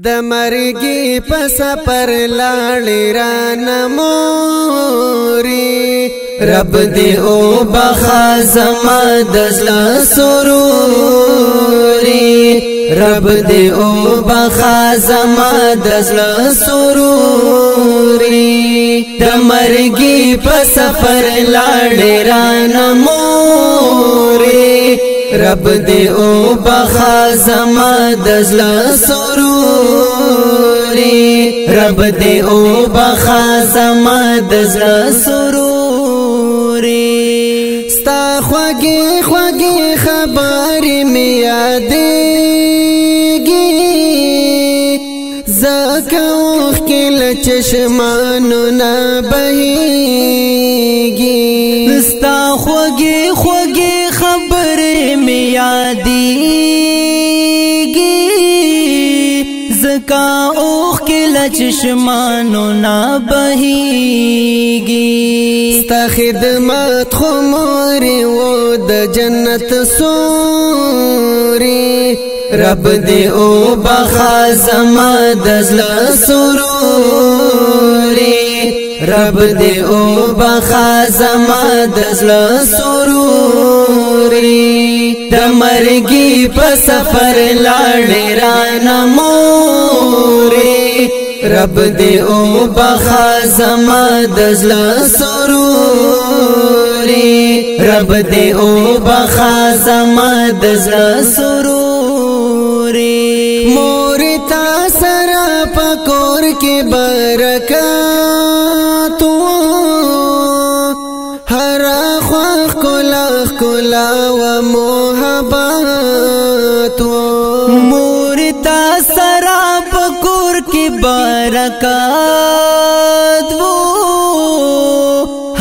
د مرګي په سفر لاړې رانه مورې رب دې او بخا زما د زړه سروري رب دې او بخا زما د زړه سروري د مرګي په سفر لاړې رانه مورې رب دې او بخا زما د زړه سروري رب دې او بخا زما د زړه سروري ستا خوږې خوږې خبرې مې یادېږي زکه اوښکې له چشمانو نه بهېږي ستا خوږې خوږې خبرې مې یادېږي زکه اوښکې له چشمانو نه بهېږي ستا خدمت خو مورې و د جنت سوري رب دې او بخا زما د زړه سروري رب دې او بخا زما د زړه سروري د مرګي په سفر لاړې رانه مورې رب دې او بخا زما د زړه سروري رب دې او بخا زما د زړه سروري مورې تا سره په کور کې برکت هر خوا ښکلا ښکلا و محبت مورې تا سره په کور کې برکت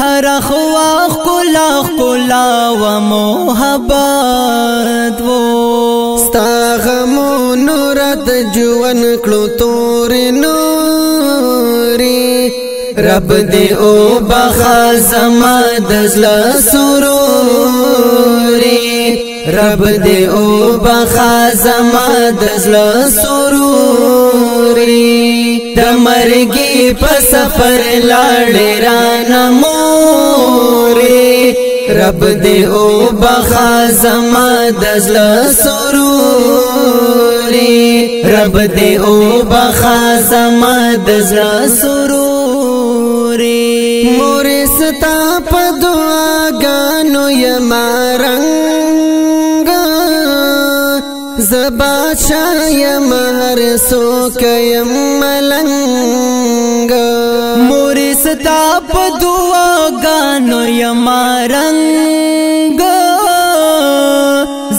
هر خوا ښکلا ښکلا و محبت ستا غمونو رات ژوند کړو تورې نورې رب دې او بخا زما د زړه سروري رب دې او بخا زما د زړه سروري د مرګي په سفر لاړې رانه مورې رب دې او بخا زما د زړه سروري رب دې او بخا زما د زړه سروري مورې ستا په دعاګانو یما رنګ زبادشاه یم هر څوک یم ملنګ مورې ستا په دعاګانو یما رنګ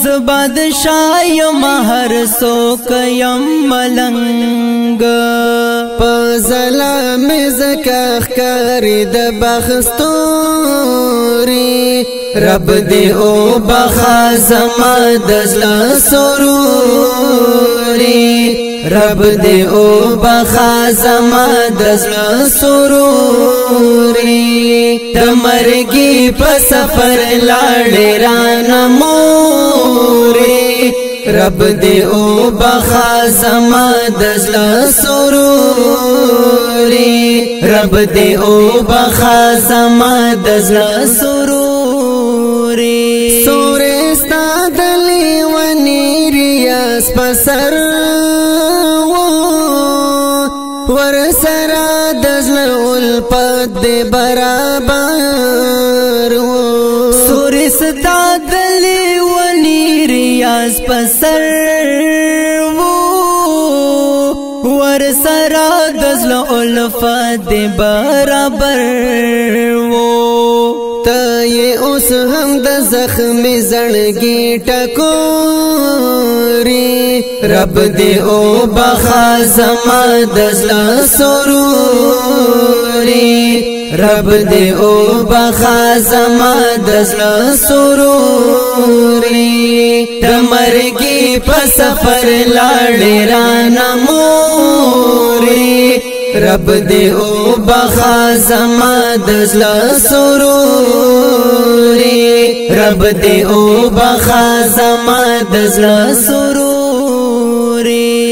زبادشاه یم هر څوک یم ملنګ په ځلا مې ځکه ښکاري د بختوري رب دې او بخا زما د زړه سروري رب دې او بخا زما د زړه سروري د مرګي په سفر لاړې رانه مورې رب دې او بخا زما د زړه سروري رب دې او بخا زما د زړه سروري سورې ستا د لیوني ریاض په سر ور سره د زړه الفت دې برابر سورې ستا د لیوني ریاض په سر ور سره د زړه الفت دې برابر ته یې اوس هم د زخمي زړګي ټکوري رب دې او بخا زما د زړه سروري رب دې او بخا زما د زړه سروري د مرګي په سفر لاړې رانه مورې رب دې او بخا زما د زړه سروري رب دې او بخا زما د زړه سروري